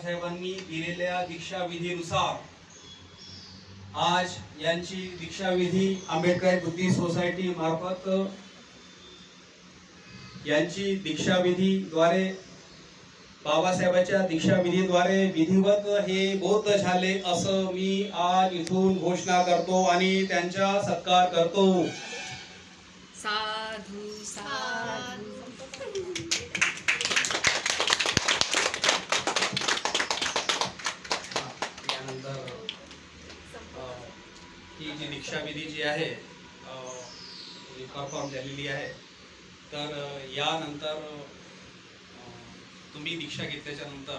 बाबासाहेबांनी दिलेल्या दीक्षाविधीनुसार आज यांची दीक्षाविधी आंबेडकर बुद्धी सोसायटी मार्फत यांची दीक्षाविधीद्वारे बाबासाहेबांच्या दीक्षाविधीद्वारे विधिवत हे बौद्ध झाले असं मी आज इथून घोषणा करतो आणि त्यांचा सत्कार करतो। साधू साधू। यानंतर ही जी दीक्षाविधी जी आहे परफॉर्म झालेली आहे, तर यानंतर तुम्ही दीक्षा घेतल्याच्या नंतर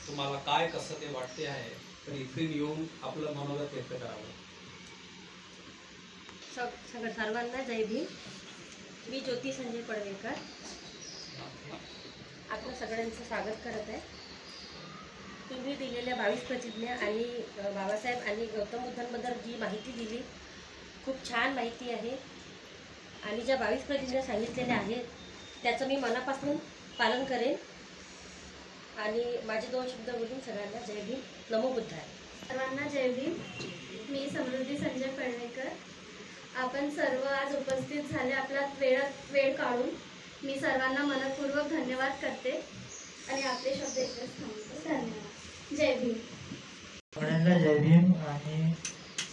तुम्हाला काय कसं ते वाटते आहे, तर इथे येऊन आपलं मनोगत व्यक्त करावं। सर्वांना जय भीम। मी ज्योती संजय पडवेकर आपलं सगळ्यांचं स्वागत करत आहे। तुम्ही दिलेल्या 22 प्रतिज्ञा आणि बाबासाहेब आणि गौतम बुद्धांबद्दल जी माहिती दिली खूप छान माहिती आहे आणि ज्या 22 प्रतिज्ञा सांगितलेल्या आहेत त्याचं मी मनापासून पालन करेन आणि माझे 2 शब्द बोलून सगळ्यांना जय भीम, नमो बुद्धाय। सर्वांना जय भीम। मी समृद्धी संजय पडवेकर। आपण सर्व आज उपस्थित झाले, आपला वेळ काढून मी सर्वांना मनपूर्वक धन्यवाद करते आणि आपले शब्द इथेच थांबतो। धन्यवाद। जय भीम। सगळ्यांना जय भीम आणि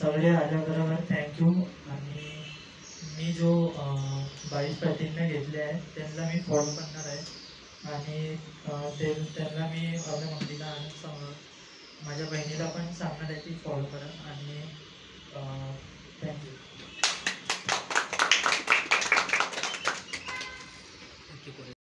सगळे आल्याबरोबर थँक्यू। आणि मी जो 22 प्रतिज्ञा घेतल्या आहेत त्यांना मी फॉलो करणार आहे आणि त्यांना मी आपल्या मम्मीला आणि माझ्या बहिणीला पण सांगणार आहे की फॉलो करा आणि थँक्यू।